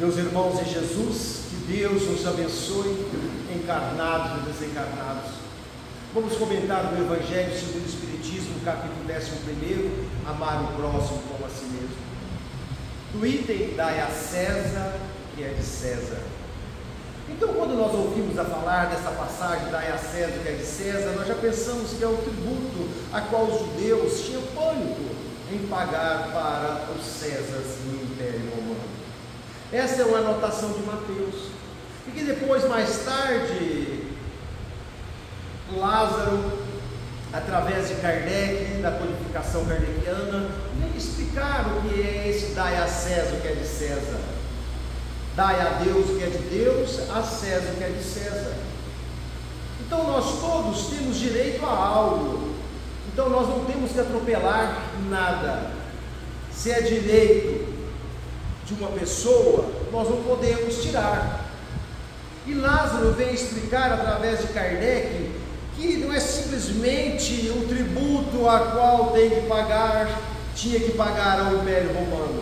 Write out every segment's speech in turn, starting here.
Meus irmãos em Jesus, que Deus nos abençoe, encarnados e desencarnados. Vamos comentar no Evangelho segundo o Espiritismo, capítulo 11, amar o próximo como a si mesmo. Do item, dai a César, que é de César. Então, quando nós ouvimos a falar dessa passagem, dai a César, que é de César, nós já pensamos que é o tributo a qual os judeus tinham pânico em pagar para os Césares no Império Romano. Essa é uma anotação de Mateus. E que depois, mais tarde, Lázaro, através de Kardec, da codificação kardeciana, vem explicar o que é esse dai a César, o que é de César. Dai a Deus o que é de Deus, a César o que é de César. Então nós todos temos direito a algo. Então nós não temos que atropelar nada. Se é direito de uma pessoa, nós não podemos tirar. E Lázaro vem explicar através de Kardec que não é simplesmente um tributo a qual tinha que pagar ao Império Romano.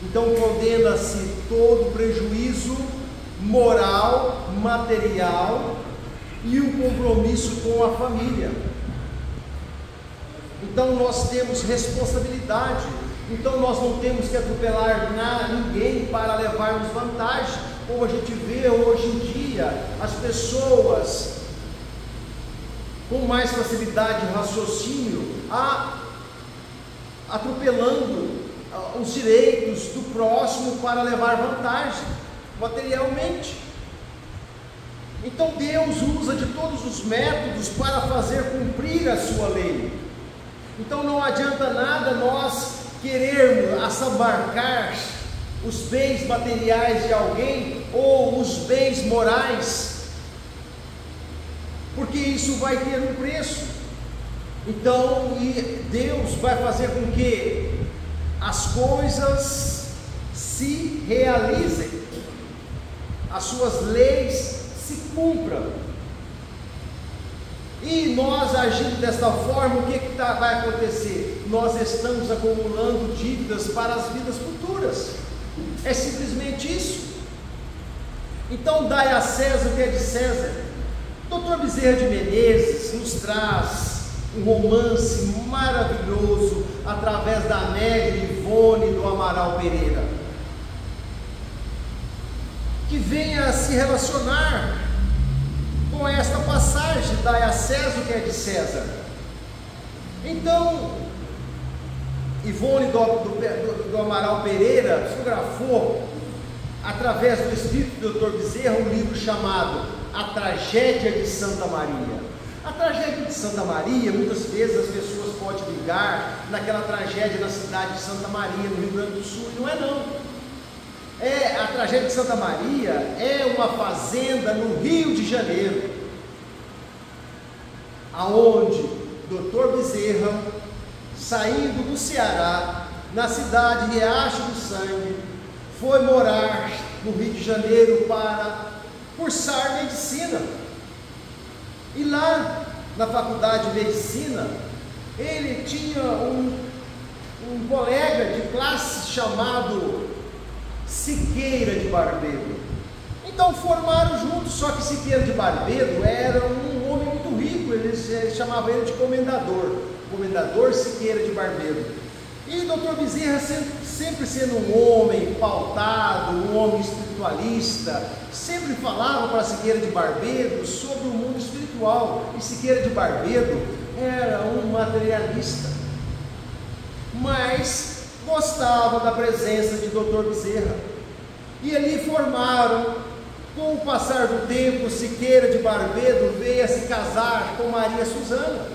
Então condena-se todo prejuízo moral, material e o compromisso com a família. Então nós temos responsabilidade. Então nós não temos que atropelar ninguém para levarmos vantagem, como a gente vê hoje em dia as pessoas com mais facilidade de raciocínio atropelando os direitos do próximo para levar vantagem materialmente. Então Deus usa de todos os métodos para fazer cumprir a sua lei. Então não adianta nada nós querermos assambarcar os bens materiais de alguém ou os bens morais, porque isso vai ter um preço. Então Deus vai fazer com que as coisas se realizem, as suas leis se cumpram. E nós agindo desta forma, o que vai acontecer? Nós estamos acumulando dívidas para as vidas futuras. É simplesmente isso. Então dai a César o que é de César. Dr. Bezerra de Menezes nos traz um romance maravilhoso através da média Ivone do Amaral Pereira, que venha a se relacionar com esta passagem, dai a César o que é de César. Então Ivone do Amaral Pereira psicografou através do espírito do Dr. Bezerra um livro chamado A Tragédia de Santa Maria. A tragédia de Santa Maria, muitas vezes as pessoas podem ligar naquela tragédia na cidade de Santa Maria, no Rio Grande do Sul, e não é não. A tragédia de Santa Maria é uma fazenda no Rio de Janeiro, aonde Dr. Bezerra, saindo do Ceará, na cidade de Riacho do Sangue, foi morar no Rio de Janeiro para cursar medicina. E lá na faculdade de medicina, ele tinha um colega de classe chamado Siqueira de Barbeiro. Então formaram juntos, só que Siqueira de Barbeiro era um homem muito rico, eles chamavam ele de comendador Siqueira de Barbeiro. E Dr. Bezerra, sempre sendo um homem pautado, um homem espiritualista, sempre falava para Siqueira de Barbeiro sobre o mundo espiritual. E Siqueira de Barbeiro era um materialista, mas gostava da presença de Dr. Bezerra. E ali formaram. Com o passar do tempo, Siqueira de Barbeiro veio a se casar com Maria Suzana.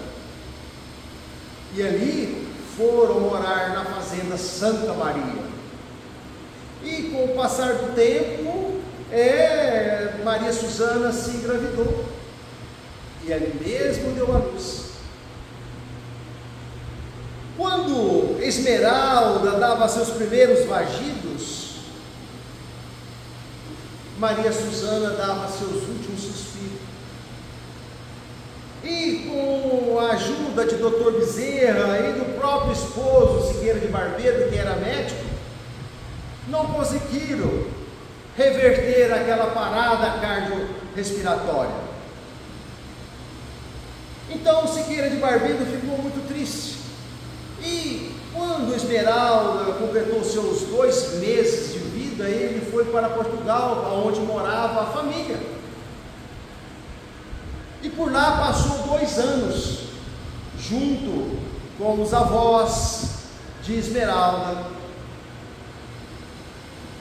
E ali foram morar na fazenda Santa Maria. E com o passar do tempo, Maria Suzana se engravidou. E ali mesmo deu à luz. Quando Esmeralda dava seus primeiros vagidos, Maria Suzana dava seus últimos suspiros. E com a ajuda de Dr. Bezerra e do próprio esposo Siqueira de Barbeiro, que era médico, não conseguiram reverter aquela parada cardiorrespiratória. Então Siqueira de Barbedo ficou muito triste. E quando Esmeralda completou seus 2 meses de vida, ele foi para Portugal, onde morava a família. E por lá passou 2 anos, junto com os avós de Esmeralda.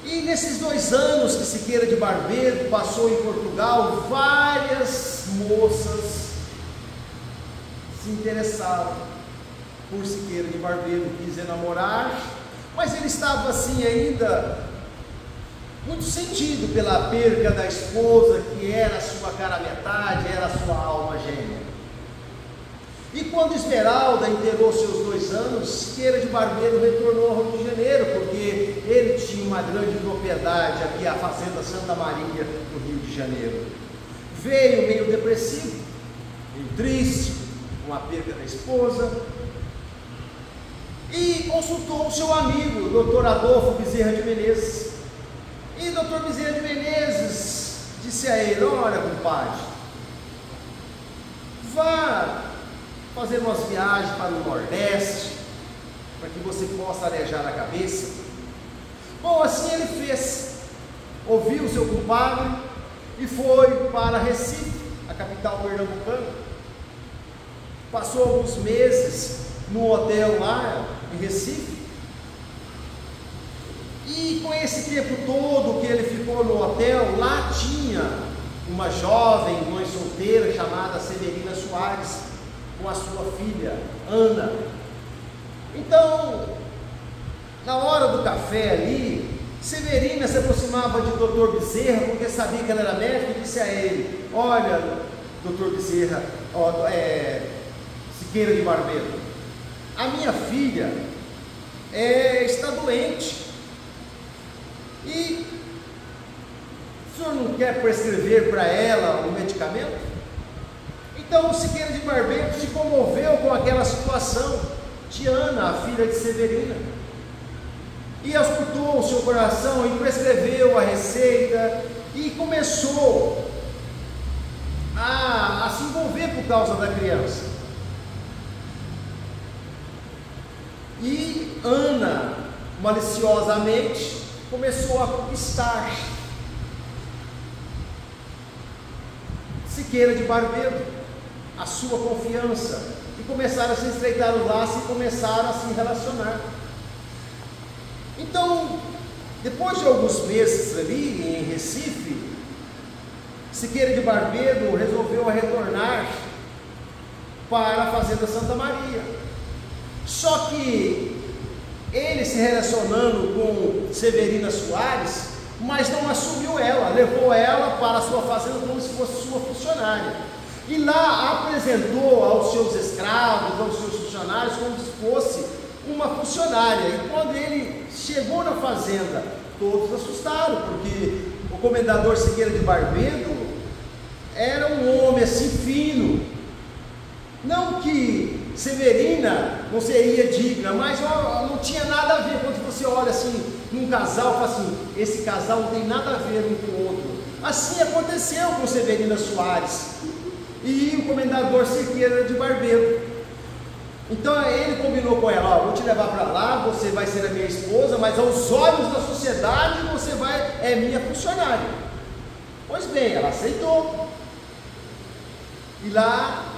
E nesses 2 anos que Siqueira de Barbedo passou em Portugal, várias moças se interessaram por Siqueira de Barbedo, quis enamorar, mas ele estava assim ainda muito sentido pela perca da esposa, que era a sua cara metade, era a sua alma gêmea. E quando Esmeralda inteirou seus 2 anos, Siqueira de Barbedo retornou ao Rio de Janeiro, porque ele tinha uma grande propriedade aqui, a Fazenda Santa Maria, no Rio de Janeiro. Veio meio depressivo, meio triste, com a perca da esposa, e consultou o seu amigo, Dr. Adolfo Bezerra de Menezes. E Dr. Bezerra de Menezes disse a ele: olha, compadre, vá fazer umas viagens para o Nordeste, para que você possa arejar a cabeça. Bom, assim ele fez, ouviu o seu compadre e foi para Recife, a capital pernambucana. Passou alguns meses no hotel lá em Recife, e com esse tempo todo que ele ficou no hotel, lá tinha uma jovem mãe solteira chamada Severina Soares, com a sua filha Ana. Então, na hora do café ali, Severina se aproximava de Dr. Bezerra, porque sabia que ele era médico, e disse a ele: olha, Dr. Bezerra, Siqueira de Barbedo, a minha filha está doente, e o senhor não quer prescrever para ela um medicamento? Então o Siqueira de Barbedo se comoveu com aquela situação de Ana, a filha de Severina, e auscultou o seu coração e prescreveu a receita, e começou a se envolver por causa da criança. E Ana, maliciosamente, começou a conquistar Siqueira de Barbedo, a sua confiança, e começaram a se estreitar os laços e começaram a se relacionar. Então, depois de alguns meses ali em Recife, Siqueira de Barbedo resolveu retornar para a Fazenda Santa Maria. Só que ele se relacionando com Severina Soares, mas não assumiu ela, levou ela para a sua fazenda como se fosse sua funcionária. E lá apresentou aos seus escravos, aos seus funcionários, como se fosse uma funcionária. E quando ele chegou na fazenda, todos assustaram, porque o comendador Siqueira de Barbedo era um homem assim fino. Não que Severina não seria digna, mas não tinha nada a ver. Quando você olha assim num casal, fala assim: esse casal não tem nada a ver um com o outro. Assim aconteceu com Severina Soares e o comendador Siqueira de Barbedo. Então ele combinou com ela: ó, vou te levar para lá, você vai ser a minha esposa, mas aos olhos da sociedade você é minha funcionária. Pois bem, ela aceitou. E lá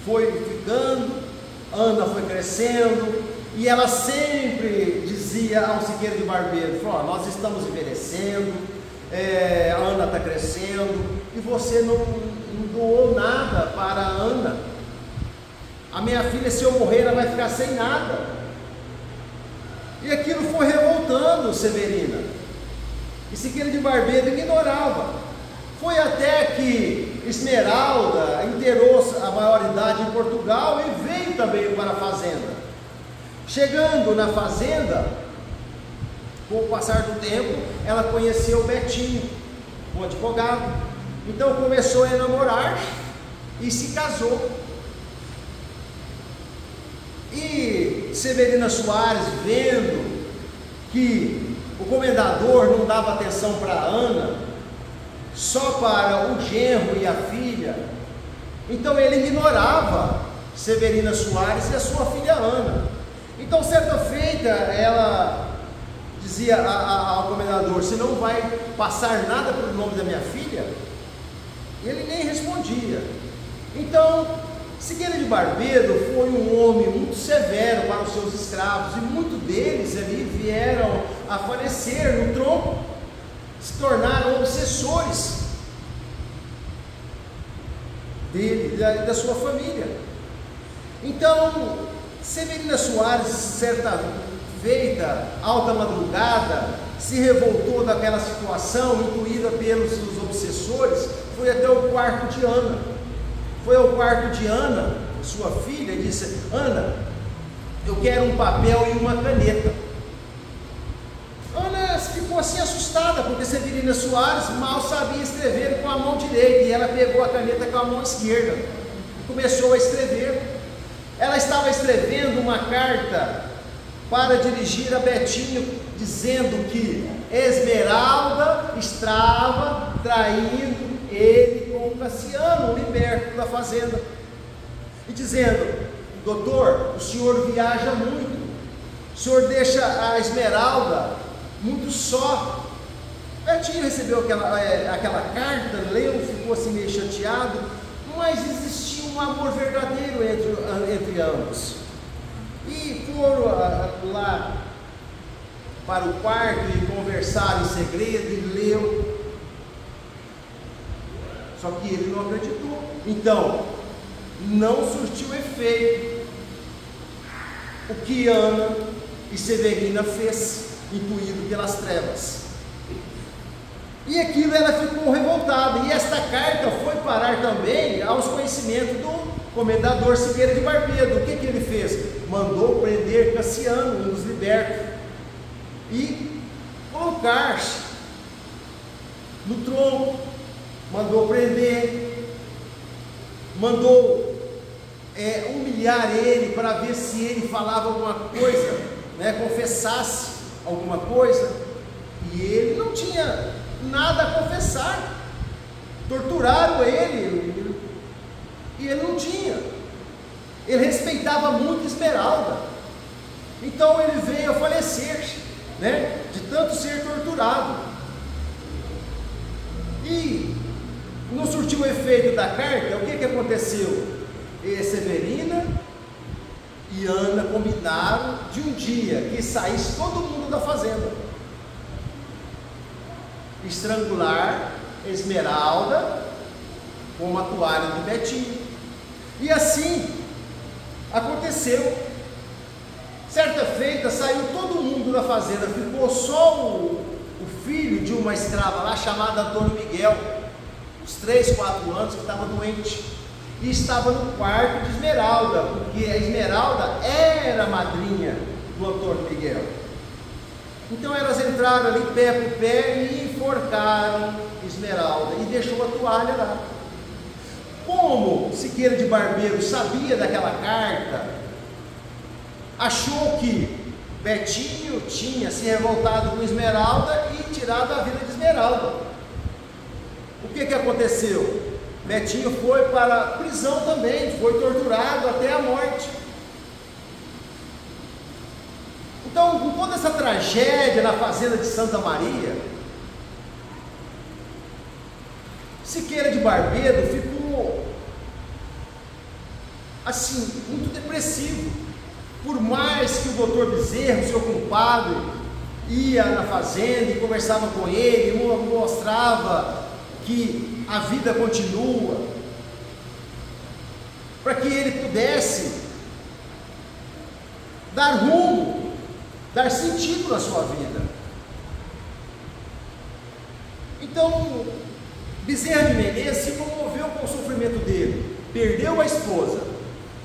foi ficando, Ana foi crescendo, e ela sempre dizia ao Siqueira de Barbedo: ó, nós estamos envelhecendo, a Ana está crescendo, e você não doou nada para a Ana. A minha filha, se eu morrer, ela vai ficar sem nada. E aquilo foi revoltando Severina, e Siqueira de Barbedo ignorava. Foi até que Esmeralda inteirou a maioridade em Portugal e veio também para a fazenda. Chegando na fazenda, com o passar do tempo, ela conheceu o Betinho, o advogado. Então começou a namorar e se casou. E Severina Soares, vendo que o comendador não dava atenção para Ana, só para o genro e a filha, então ele ignorava Severina Soares e a sua filha Ana. Então, certa feita, ela dizia ao comendador: "Você não vai passar nada pelo nome da minha filha?" Ele nem respondia. Então, Siqueira de Barbedo foi um homem muito severo para os seus escravos, e muitos deles ali vieram a falecer no tronco, se tornaram obsessores dele e da sua família. Então, Severina Soares, certa feita, alta madrugada, se revoltou daquela situação, intuída pelos seus obsessores, foi até o quarto de Ana. Foi ao quarto de Ana, sua filha, e disse: "Ana, eu quero um papel e uma caneta." Ana ficou assim assustada, porque Severina Soares mal sabia escrever com a mão direita, e ela pegou a caneta com a mão esquerda e começou a escrever. Ela estava escrevendo uma carta para dirigir a Betinho, dizendo que Esmeralda estava traindo ele com Cassiano, o liberto da fazenda, e dizendo: "Doutor, o senhor viaja muito, o senhor deixa a Esmeralda muito só." Betinho recebeu aquela carta, leu, ficou assim meio chateado, mas existia um amor verdadeiro entre ambos. E foram lá para o quarto e conversaram em segredo, e leu. Só que ele não acreditou. Então, não surtiu efeito o que Ana e Severina fez, intuído pelas trevas. E aquilo ela ficou revoltada, e esta carta foi parar também aos conhecimentos do comendador Siqueira de Barbedo. O que ele fez? Mandou prender Cassiano, um dos libertos, e colocar-se no tronco. Mandou prender, mandou humilhar ele para ver se ele falava alguma coisa, confessasse alguma coisa, e ele não tinha nada a confessar. Torturaram ele e ele não tinha. Ele respeitava muito Esmeralda, então ele veio a falecer, de tanto ser torturado. E não surtiu o efeito da carta. O que aconteceu? Severina e Ana combinaram de um dia que saísse todo mundo da fazenda, estrangular Esmeralda com uma toalha de Betinho. E assim aconteceu. Certa feita, saiu todo mundo da fazenda, ficou só o filho de uma escrava lá, chamada Antônio Miguel, uns 3, 4 anos, que estava doente, e estava no quarto de Esmeralda, porque a Esmeralda era a madrinha do Antônio Miguel. Então elas entraram ali pé por pé e enforcaram Esmeralda, e deixou a toalha lá. Como Siqueira de Barbedo sabia daquela carta, achou que Betinho tinha se revoltado com Esmeralda e tirado a vida de Esmeralda. O que aconteceu? Betinho foi para a prisão também, foi torturado até a morte. Então, com toda essa tragédia na fazenda de Santa Maria, Siqueira de Barbedo ficou assim, muito depressivo. Por mais que o doutor Bezerra, seu compadre, ia na fazenda e conversava com ele, mostrava que a vida continua, para que ele pudesse dar rumo, dar sentido na sua vida. Então, Bezerra de Menezes se comoveu com o sofrimento dele, perdeu a esposa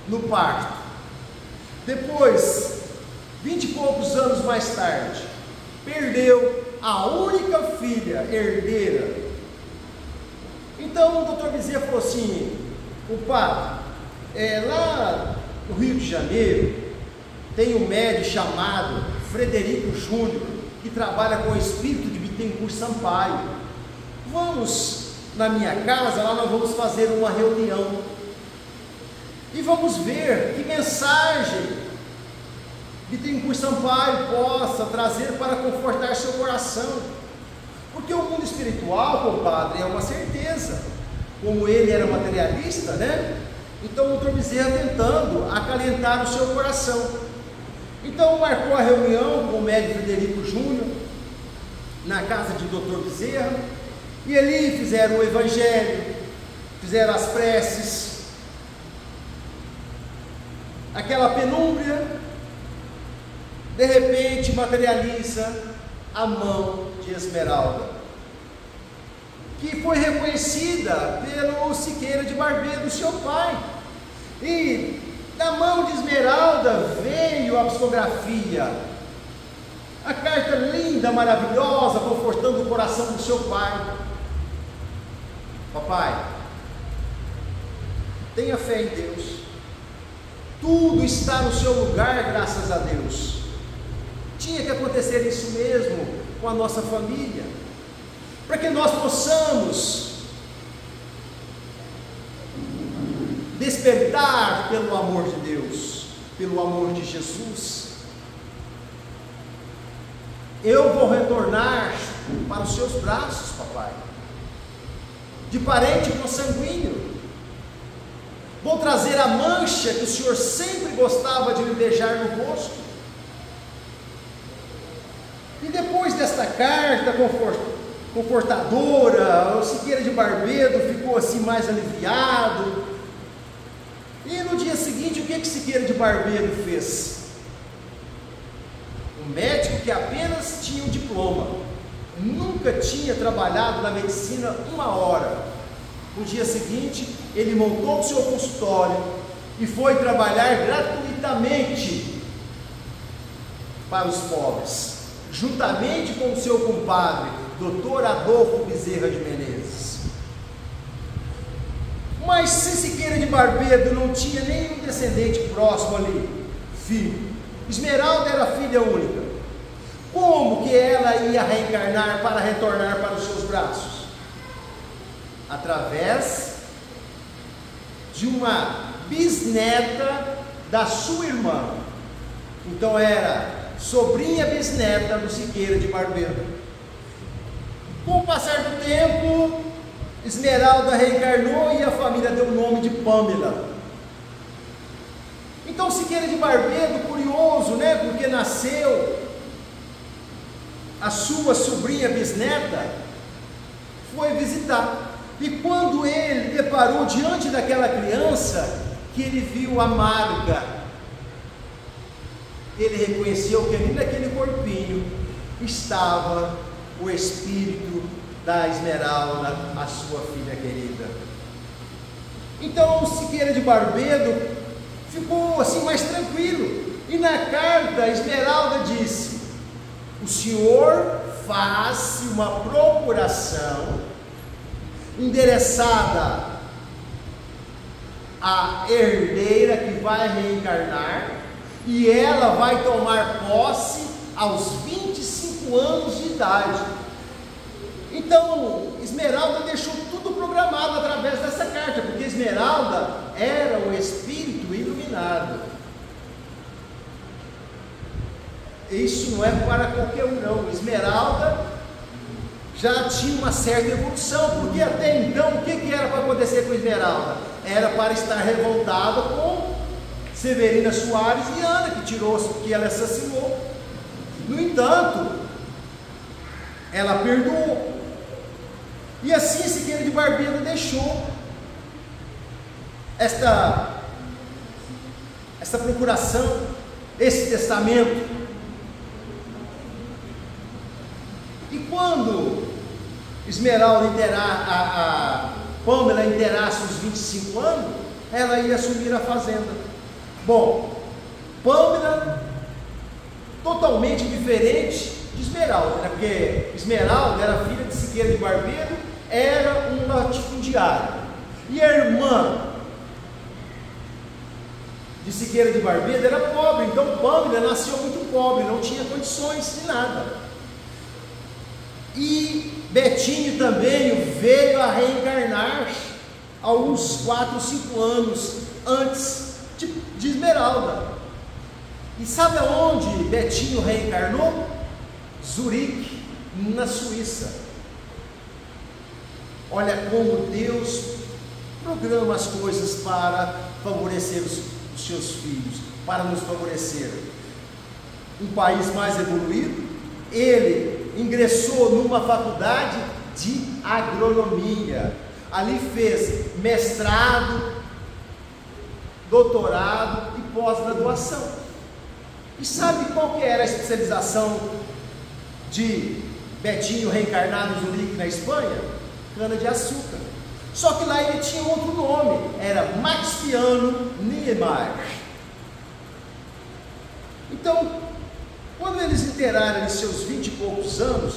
no parto. Depois, 20 e poucos anos mais tarde, perdeu a única filha herdeira. Então o doutor Bezerra falou assim: compadre, lá no Rio de Janeiro tem um médico chamado Frederico Júnior, que que trabalha com o espírito de Bittencourt Sampaio. Vamos na minha casa, lá nós vamos fazer uma reunião e vamos ver que mensagem Bittencourt Sampaio possa trazer para confortar seu coração, porque o mundo espiritual, compadre, é uma certeza. Como ele era materialista, né? Então o Dr. Bezerra tentando acalentar o seu coração. Então marcou a reunião com o médico Frederico Júnior na casa de Dr. Bezerra, e ali fizeram o evangelho, fizeram as preces, aquela penúmbria, de repente materializa a mão de Esmeralda, que foi reconhecida pelo Siqueira de Barbedo, seu pai, e da mão de Esmeralda veio a psicografia, a carta linda, maravilhosa, confortando o coração do seu pai. Papai, tenha fé em Deus, tudo está no seu lugar, graças a Deus. Tinha que acontecer isso mesmo com a nossa família, para que nós possamos despertar pelo amor de Deus, pelo amor de Jesus. Eu vou retornar para os seus braços, papai, de parente consanguíneo. Vou trazer a mancha que o senhor sempre gostava de me beijar no rosto. E depois desta carta confortadora, o Siqueira de Barbedo ficou assim mais aliviado. E no dia seguinte, o que Siqueira de Barbedo fez? Um médico que apenas tinha um diploma, nunca tinha trabalhado na medicina uma hora. No dia seguinte, ele montou o seu consultório e foi trabalhar gratuitamente para os pobres, juntamente com o seu compadre, Dr. Adolfo Bezerra de Menezes. Mas se Siqueira de Barbedo não tinha nenhum descendente próximo ali, filho, Esmeralda era filha única, como que ela ia reencarnar para retornar para os seus braços? Através de uma bisneta da sua irmã. Então era sobrinha bisneta do Siqueira de Barbedo. Com o passar do tempo, Esmeralda reencarnou e a família deu o nome de Pâmela. Então Siqueira de Barbedo, curioso, né? Porque nasceu a sua sobrinha bisneta, foi visitar. E quando ele deparou diante daquela criança, que ele viu a Marga, ele reconheceu que ali naquele corpinho estava o espírito da Esmeralda, a sua filha querida. Então Siqueira de Barbedo ficou assim mais tranquilo, e na carta a Esmeralda disse: o senhor faz uma procuração endereçada à herdeira que vai reencarnar, e ela vai tomar posse aos 25 anos de idade. Então Esmeralda deixou tudo programado através dessa carta, porque Esmeralda era o espírito iluminado. Isso não é para qualquer um não. Esmeralda já tinha uma certa evolução, porque até então o que era para acontecer com Esmeralda? Era para estar revoltada com Severina Soares e Ana, que ela assassinou. No entanto, ela perdoou, e assim Siqueira de Barbedo deixou esta procuração, esse testamento. E quando Esmeralda a Pâmela inteirasse os 25 anos, ela ia assumir a fazenda. Bom, Pâmela totalmente diferente de Esmeralda, né? Porque Esmeralda era filha de Siqueira de Barbedo, era um latifundiário, e a irmã de Siqueira de Barbedo era pobre. Então Pâmela nasceu muito pobre, não tinha condições de nada. E Betinho também veio a reencarnar alguns 4 ou 5 anos antes de Esmeralda. E sabe aonde Betinho reencarnou? Zurique, na Suíça. Olha como Deus programa as coisas para favorecer os seus filhos, para nos favorecer. Um país mais evoluído, ele ingressou numa faculdade de agronomia. Ali fez mestrado, doutorado e pós-graduação. E sabe qual que era a especialização de Betinho reencarnado em Zurique, na Espanha? Cana-de-açúcar. Só que lá ele tinha outro nome, era Maximiano Niemeyer. Então, quando eles inteiraram em seus 20 e poucos anos,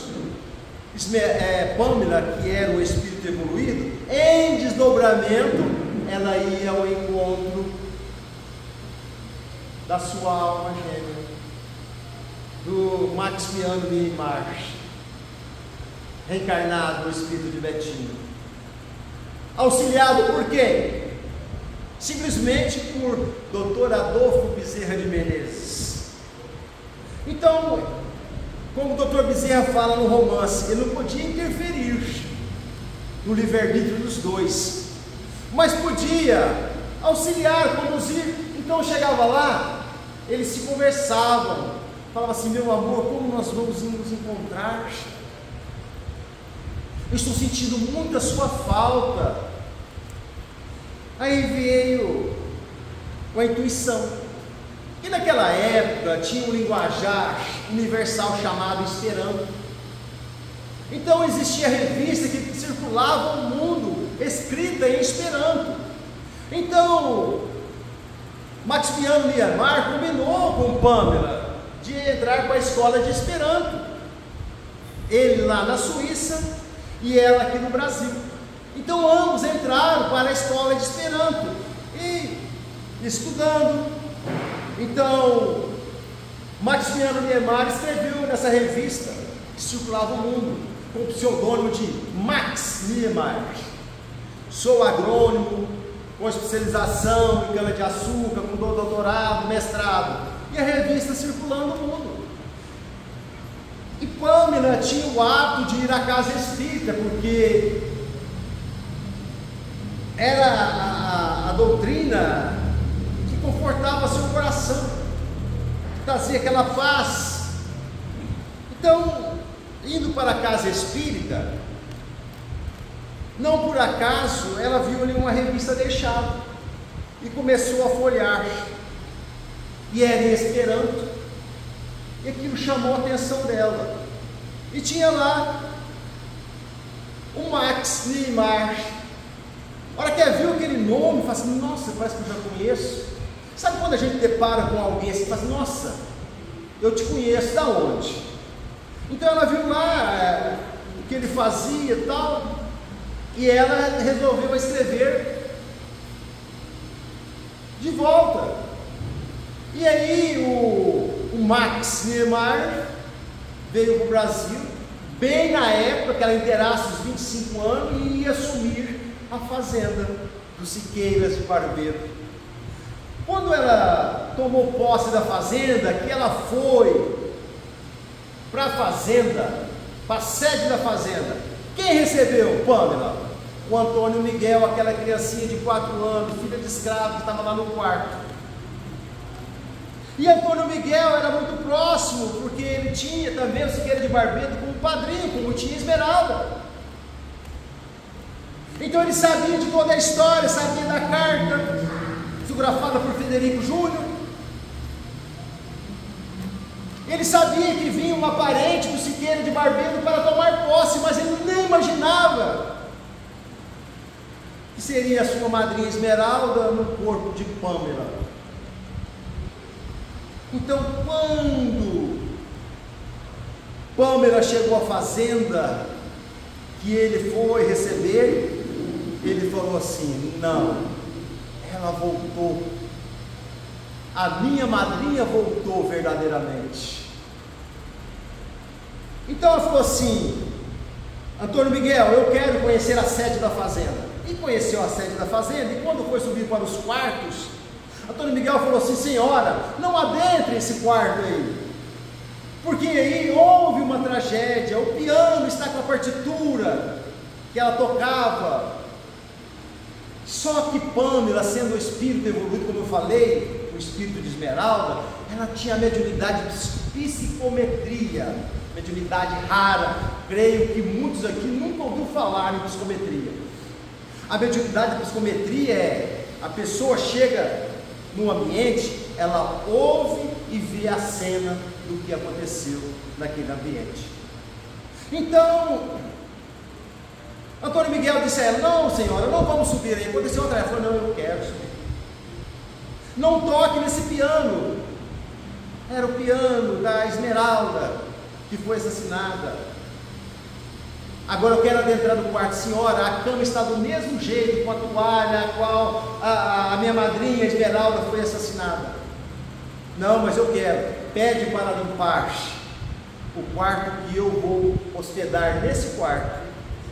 Pamela, que era o espírito evoluído, em desdobramento, ela ia ao encontro da sua alma gêmea, do Maximiano Niemeyer, reencarnado no espírito de Betinho. Auxiliado por quem? Simplesmente por Dr. Adolfo Bezerra de Menezes. Então, como o Dr. Bezerra fala no romance, ele não podia interferir no livre-arbítrio dos dois, mas podia auxiliar, conduzir. Então chegava lá, eles se conversavam, falavam assim: meu amor, como nós vamos nos encontrar? Eu estou sentindo muito a sua falta. Aí veio com a intuição. E naquela época tinha um linguajar universal chamado Esperanto. Então existia revista que circulava o mundo, escrita em Esperanto. Então Maximiano Niemeyer combinou com Pamela de entrar para a escola de Esperanto. Ele lá na Suíça e ela aqui no Brasil. Então ambos entraram para a escola de Esperanto e estudando. Então Maximiano Niemeyer escreveu nessa revista que circulava o mundo com o pseudônimo de Max Niemeyer. Sou agrônomo, com especialização em cana-de-açúcar, com doutorado, mestrado, e a revista circulando o mundo. E Pamela tinha o hábito de ir à casa espírita, porque era a doutrina que confortava seu coração, que trazia aquela paz. Então, indo para a casa espírita, não por acaso ela viu ali uma revista deixada e começou a folhear, e era em Esperanto, e aquilo chamou a atenção dela. E tinha lá o Max Niemeyer. A hora que ela viu aquele nome, fala assim: nossa, parece que eu já conheço. Sabe quando a gente depara com alguém assim, fala assim: nossa, eu te conheço, da onde? Então ela viu lá o que ele fazia e tal, e ela resolveu escrever de volta. E aí o Max Niemeyer veio para o Brasil, bem na época que ela inteirasse os 25 anos, e ia assumir a fazenda dos Siqueiras de Barbeiro. Quando ela tomou posse da fazenda, que ela foi para a fazenda, para a sede da fazenda, quem recebeu Pamela? O Antônio Miguel, aquela criancinha de 4 anos, filha de escravo, que estava lá no quarto. E Antônio Miguel era muito próximo, porque ele tinha também o Siqueira de Barbeiro como padrinho, como tinha Esmeralda. Então ele sabia de toda a história, sabia da carta, psicografada por Frederico Júnior. Ele sabia que vinha uma parente do Siqueira de Barbeiro para tomar posse, mas ele nem imaginava que seria a sua madrinha Esmeralda no corpo de Pamela. Então, quando Pamela chegou à fazenda, que ele foi receber, ele falou assim: não, ela voltou, a minha madrinha voltou verdadeiramente. Então ela falou assim: Antônio Miguel, eu quero conhecer a sede da fazenda. E conheceu a sede da fazenda, e quando foi subir para os quartos, Antônio Miguel falou assim: senhora, não adentre esse quarto aí, porque aí houve uma tragédia, o piano está com a partitura que ela tocava. Só que Pamela, sendo o espírito evoluído, como eu falei, o espírito de Esmeralda, ela tinha a mediunidade de psicometria, mediunidade rara. Creio que muitos aqui nunca ouviram falar em psicometria. A mediunidade de psicometria é: a pessoa chega no ambiente, ela ouve e vê a cena do que aconteceu naquele ambiente. Então, Antônio Miguel disse a ela: não, senhora, não vamos subir aí. Aconteceu outra, ela falou: não, eu quero subir. Não toque nesse piano. Era o piano da Esmeralda, que foi assassinada. Agora eu quero adentrar no quarto. Senhora, a cama está do mesmo jeito, com a toalha a qual a minha madrinha Esmeralda foi assassinada. Não, mas eu quero. Pede para limpar o quarto, que eu vou hospedar nesse quarto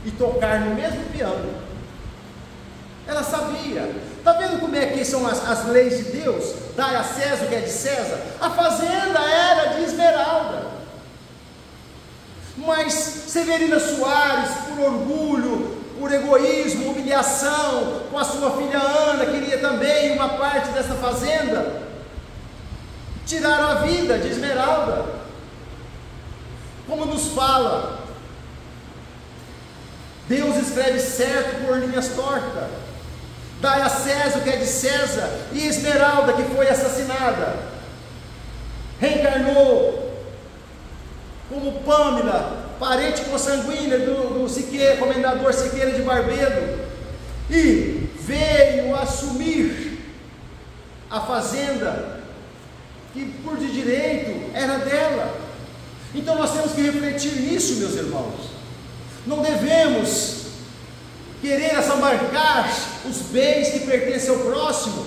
e tocar no mesmo piano. Ela sabia. Está vendo como é que são as leis de Deus? Dai a César o que é de César. A fazenda era de Esmeralda. Mas Severina Soares, por orgulho, por egoísmo, humilhação, com a sua filha Ana, queria também uma parte dessa fazenda, tiraram a vida de Esmeralda. Como nos fala, Deus escreve certo por linhas tortas. Dai a César o que é de César. E Esmeralda, que foi assassinada, reencarnou como Pamela, parente consanguínea do Siqueira, comendador Siqueira de Barbedo, e veio assumir a fazenda que por de direito era dela. Então nós temos que refletir nisso, meus irmãos. Não devemos querer assambarcar os bens que pertencem ao próximo,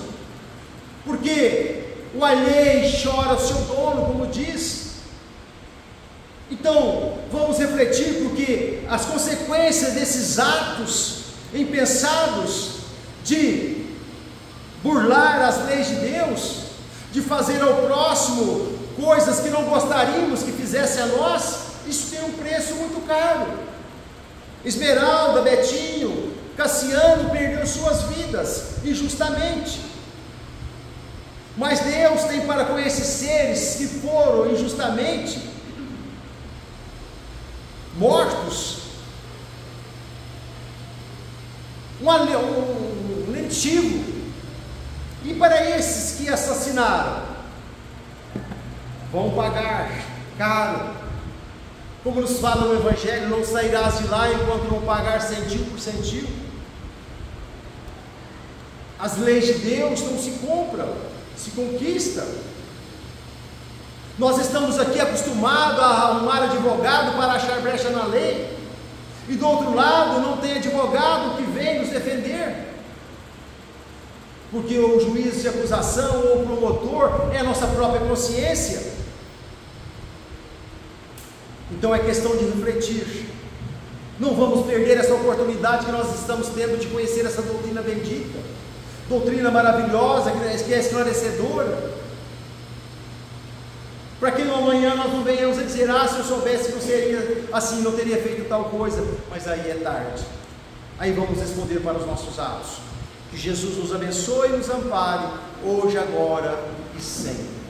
porque o alheio chora o seu dono, como diz. Então, vamos refletir, porque as consequências desses atos impensados de burlar as leis de Deus, de fazer ao próximo coisas que não gostaríamos que fizesse a nós, isso tem um preço muito caro. Esmeralda, Betinho, Cassiano perderam suas vidas injustamente, mas Deus tem para com esses seres que foram injustamente mortos um lentivo. E para esses que assassinaram, vão pagar caro. Como nos fala no Evangelho: não sairás de lá enquanto não pagar centil por centil. As leis de Deus não se compram, se conquistam. Nós estamos aqui acostumados a arrumar advogado para achar brecha na lei, e do outro lado não tem advogado que vem nos defender, porque o juiz de acusação ou o promotor é a nossa própria consciência. Então é questão de refletir. Não vamos perder essa oportunidade que nós estamos tendo de conhecer essa doutrina bendita, doutrina maravilhosa, que é esclarecedora, para que no amanhã nós não venhamos a dizer: se eu soubesse que eu seria assim, não teria feito tal coisa. Mas aí é tarde. Aí vamos responder para os nossos atos. Que Jesus nos abençoe e nos ampare, hoje, agora e sempre.